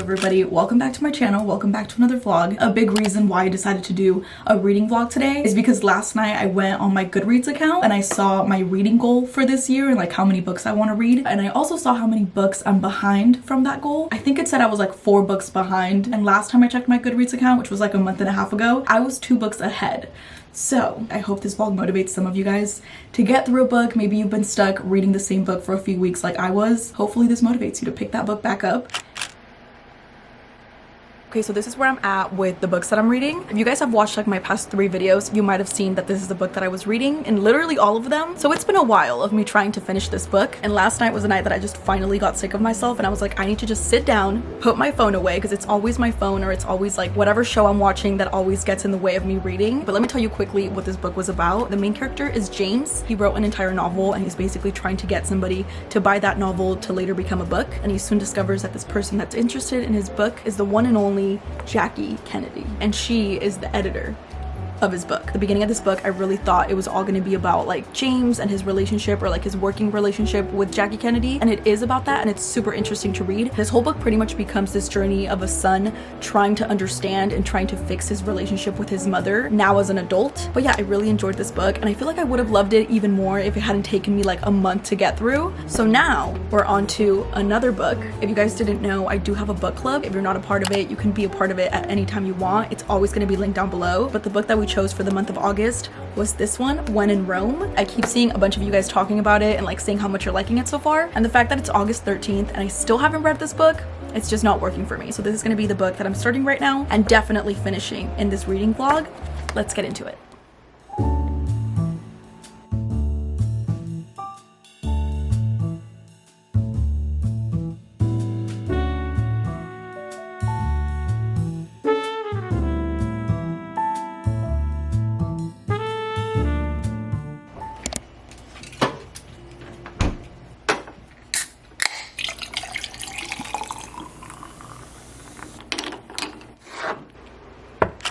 Everybody, welcome back to my channel. Welcome back to another vlog. A big reason why I decided to do a reading vlog today is because last night I went on my Goodreads account and I saw my reading goal for this year and like how many books I want to read, and I also saw how many books I'm behind from that goal. I think it said I was like 4 books behind, and last time I checked my Goodreads account, which was like a month and a half ago, I was 2 books ahead. So I hope this vlog motivates some of you guys to get through a book. Maybe you've been stuck reading the same book for a few weeks like I was. Hopefully this motivates you to pick that book back up. Okay, so this is where I'm at with the books that I'm reading. If you guys have watched like my past 3 videos, you might have seen that this is the book that I was reading, and literally all of them. So it's been a while of me trying to finish this book, and last night was the night that I just finally got sick of myself, and I was like, I need to just sit down, put my phone away, because it's always my phone or it's always like whatever show I'm watching that always gets in the way of me reading. But let me tell you quickly what this book was about. The main character is James. He wrote an entire novel, and he's basically trying to get somebody to buy that novel to later become a book, and he soon discovers that this person that's interested in his book is the one and only Jackie Kennedy, and she is the editor of his book. At the beginning of this book, I really thought it was all going to be about like James and his relationship, or like his working relationship with Jackie Kennedy, and it is about that, and it's super interesting to read. This whole book pretty much becomes this journey of a son trying to understand and trying to fix his relationship with his mother now as an adult. But yeah, I really enjoyed this book, and I feel like I would have loved it even more if it hadn't taken me like a month to get through. So now we're on to another book. If you guys didn't know, I do have a book club. If you're not a part of it, you can be a part of it at any time you want. It's always going to be linked down below. But the book that we chose for the month of August was this one, When in Rome. I keep seeing a bunch of you guys talking about it and like saying how much you're liking it so far, and the fact that it's August 13th and I still haven't read this book, it's just not working for me. So this is going to be the book that I'm starting right now and definitely finishing in this reading vlog. Let's get into it.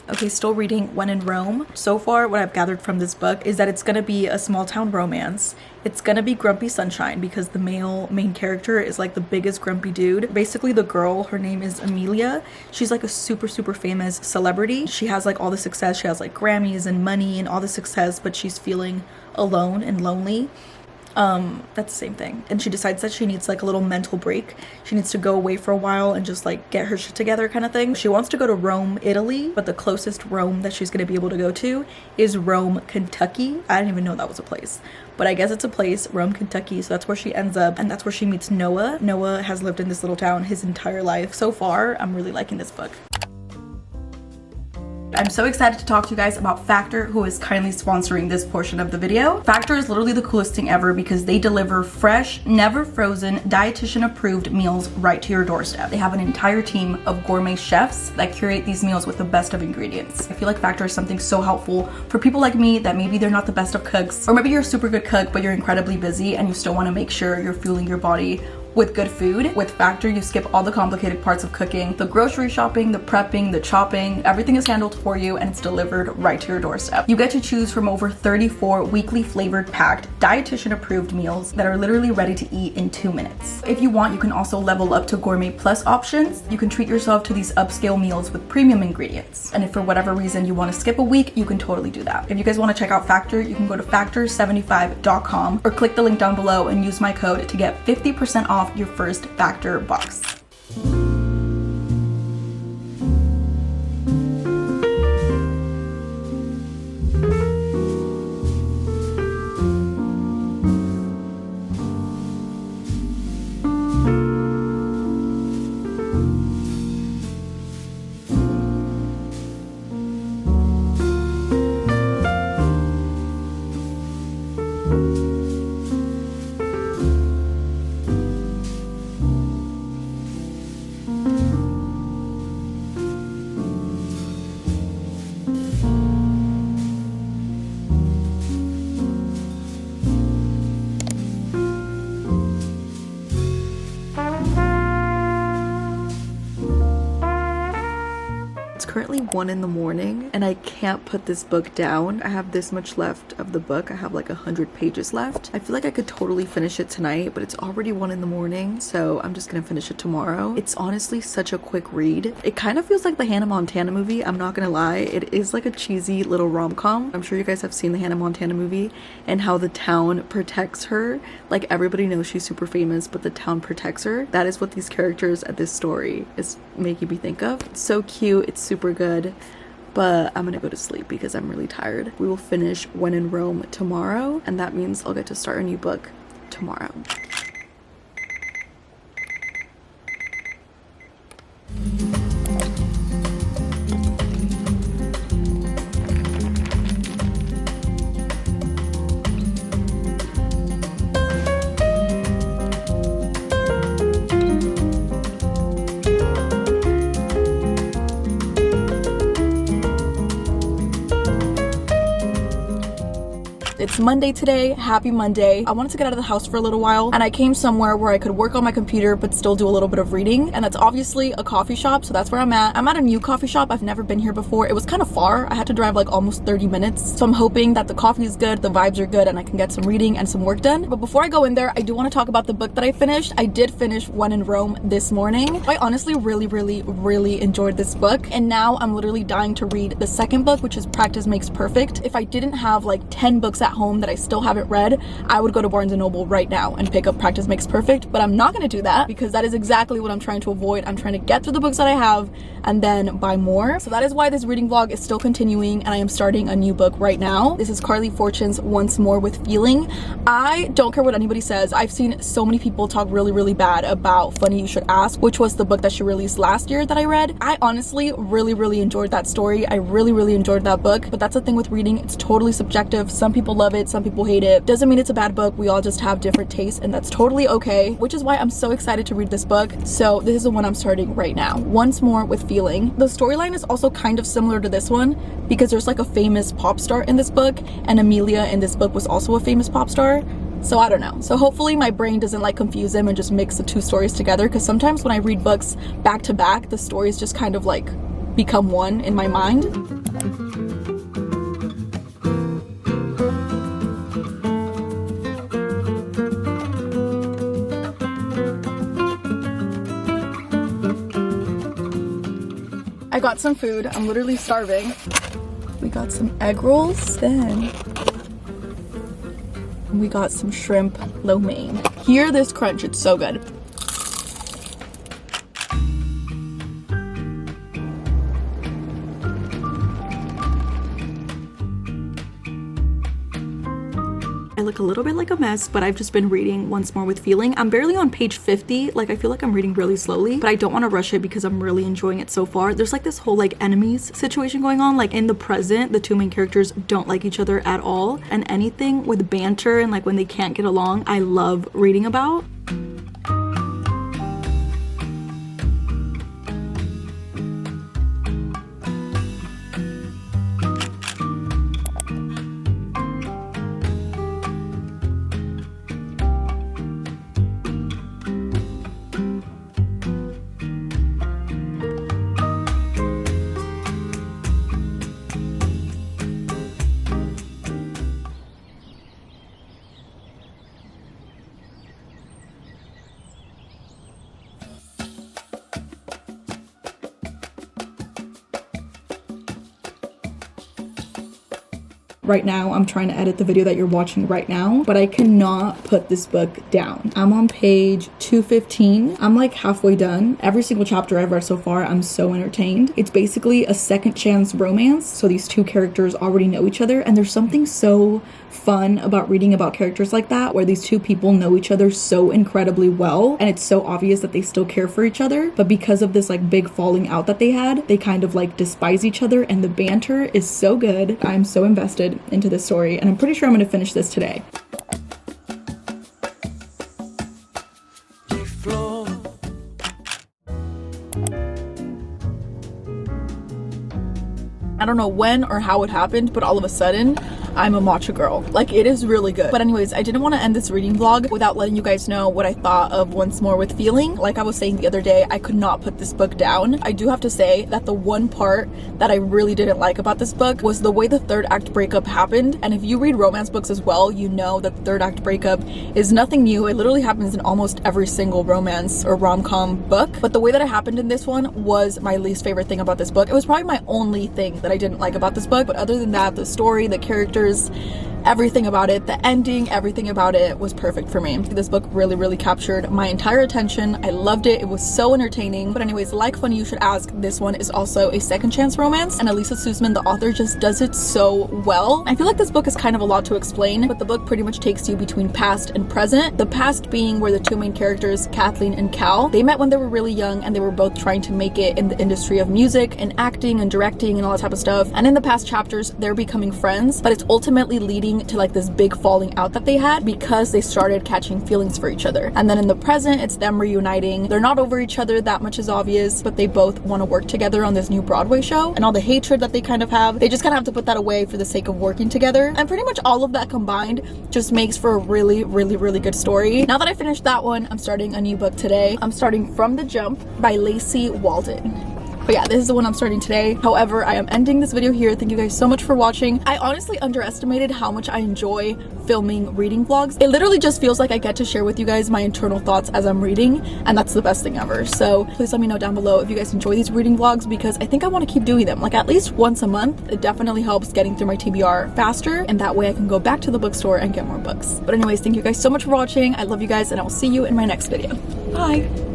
Okay, still reading When in Rome. So far, what I've gathered from this book is that it's gonna be a small town romance. It's gonna be grumpy sunshine because the main character is like the biggest grumpy dude. Basically, the girl, her name is Amelia. She's like a super famous celebrity. She has like all the success. She has like Grammys and money and all the success, but she's feeling alone and lonely. That's the same thing, and she decides that she needs like a little mental break. She needs to go away for a while and just like get her shit together kind of thing. She wants to go to Rome, Italy, but the closest Rome that she's gonna be able to go to is Rome, Kentucky. I didn't even know that was a place, but I guess it's a place, Rome, Kentucky. So that's where she ends up, and that's where she meets Noah. Noah has lived in this little town his entire life. So far, I'm really liking this book. I'm so excited to talk to you guys about Factor, who is kindly sponsoring this portion of the video. Factor is literally the coolest thing ever because they deliver fresh, never frozen, dietitian approved meals right to your doorstep. They have an entire team of gourmet chefs that curate these meals with the best of ingredients. I feel like Factor is something so helpful for people like me that maybe they're not the best of cooks, or maybe you're a super good cook but you're incredibly busy and you still want to make sure you're fueling your body with good food. With Factor, you skip all the complicated parts of cooking. The grocery shopping, the prepping, the chopping, everything is handled for you and it's delivered right to your doorstep. You get to choose from over 34 weekly flavored packed, dietitian approved meals that are literally ready to eat in 2 minutes. If you want, you can also level up to gourmet plus options. You can treat yourself to these upscale meals with premium ingredients. And if for whatever reason you want to skip a week, you can totally do that. If you guys want to check out Factor, you can go to factor75.com or click the link down below and use my code to get 50% off off your first Factor box. Currently 1 in the morning and I can't put this book down. I have this much left of the book. I have like 100 pages left. I feel like I could totally finish it tonight, but it's already 1 in the morning, so I'm just gonna finish it tomorrow. It's honestly such a quick read. It kind of feels like the Hannah Montana movie, I'm not gonna lie. It is like a cheesy little rom-com. I'm sure you guys have seen the Hannah Montana movie and how the town protects her. Like, everybody knows she's super famous, but the town protects her. That is what these characters at this story is making me think of. It's so cute, it's super good, but I'm gonna go to sleep because I'm really tired. We will finish When in Rome tomorrow, and that means I'll get to start a new book tomorrow. It's Monday today. Happy Monday. I wanted to get out of the house for a little while and I came somewhere where I could work on my computer but still do a little bit of reading, and that's obviously a coffee shop, so that's where I'm at. I'm at a new coffee shop. I've never been here before. It was kind of far. I had to drive like almost 30 minutes, so I'm hoping that the coffee is good, the vibes are good, and I can get some reading and some work done. But before I go in there, I do want to talk about the book that I finished. I did finish When in Rome this morning. I honestly really enjoyed this book, and now I'm literally dying to read the second book, which is Practice Makes Perfect. If I didn't have like 10 books at home that I still haven't read, I would go to Barnes & Noble right now and pick up Practice Makes Perfect, but I'm not going to do that because that is exactly what I'm trying to avoid. I'm trying to get through the books that I have and then buy more. So that is why this reading vlog is still continuing, and I am starting a new book right now. This is Carly Fortune's Once More with Feeling. I don't care what anybody says. I've seen so many people talk really bad about Funny You Should Ask, which was the book that she released last year that I read. I honestly really enjoyed that story. I really enjoyed that book, but that's the thing with reading. It's totally subjective. Some people love it, some people hate it. Doesn't mean it's a bad book. We all just have different tastes, and that's totally okay, which is why I'm so excited to read this book. So this is the one I'm starting right now, Once More with Feeling. The storyline is also kind of similar to this one because there's like a famous pop star in this book, and Amelia in this book was also a famous pop star. So I don't know. So hopefully my brain doesn't like confuse them and just mix the two stories together, because sometimes when I read books back to back, the stories just kind of like become one in my mind. I got some food. I'm literally starving. We got some egg rolls, then we got some shrimp lo mein. Hear this crunch, it's so good. I look a little bit like a mess, but I've just been reading Once More with Feeling. I'm barely on page 50. Like, I feel like I'm reading really slowly, but I don't want to rush it because I'm really enjoying it so far. There's like this whole like enemies situation going on. Like in the present, the two main characters don't like each other at all, and anything with banter and like when they can't get along, I love reading about. Right now, I'm trying to edit the video that you're watching right now, but I cannot put this book down. I'm on page 215. I'm like halfway done. Every single chapter I've read so far, I'm so entertained. It's basically a second chance romance. So these two characters already know each other, and there's something so fun about reading about characters like that, where these two people know each other so incredibly well, and it's so obvious that they still care for each other, but because of this like big falling out that they had, they kind of like despise each other, and the banter is so good. I'm so invested into this story, and I'm pretty sure I'm gonna finish this today. I don't know when or how it happened, but all of a sudden I'm a matcha girl. Like, it is really good. But anyways, I didn't want to end this reading vlog without letting you guys know what I thought of Once More with Feeling. Like I was saying the other day, I could not put this book down. I do have to say that the one part that I really didn't like about this book was the way the third act breakup happened. And if you read romance books as well, you know that the third act breakup is nothing new. It literally happens in almost every single romance or rom-com book. But the way that it happened in this one was my least favorite thing about this book. It was probably my only thing that I didn't like about this book. But other than that, the story, the characters, everything about it, the ending, everything about it was perfect for me. This book really captured my entire attention. I loved it. It was so entertaining. But anyways, like Funny You Should Ask, this one is also a second chance romance, and Elisa Sussman, the author, just does it so well. I feel like this book is kind of a lot to explain, but the book pretty much takes you between past and present. The past being where the two main characters, Kathleen and Cal, they met when they were really young, and they were both trying to make it in the industry of music and acting and directing and all that type of stuff. And in the past chapters, they're becoming friends, but it's ultimately leading to like this big falling out that they had because they started catching feelings for each other. And then in the present, it's them reuniting. They're not over each other, that much is obvious, but they both want to work together on this new Broadway show, and all the hatred that they kind of have, they just kind of have to put that away for the sake of working together. And pretty much all of that combined just makes for a really good story. Now that I finished that one, I'm starting a new book today. I'm starting From the Jump by Lacey Walden. But yeah, this is the one I'm starting today. However, I am ending this video here. Thank you guys so much for watching. I honestly underestimated how much I enjoy filming reading vlogs. It literally just feels like I get to share with you guys my internal thoughts as I'm reading, and that's the best thing ever. So please let me know down below if you guys enjoy these reading vlogs, because I think I want to keep doing them like at least once a month. It definitely helps getting through my TBR faster, and that way I can go back to the bookstore and get more books. But anyways, thank you guys so much for watching. I love you guys, and I will see you in my next video. Bye.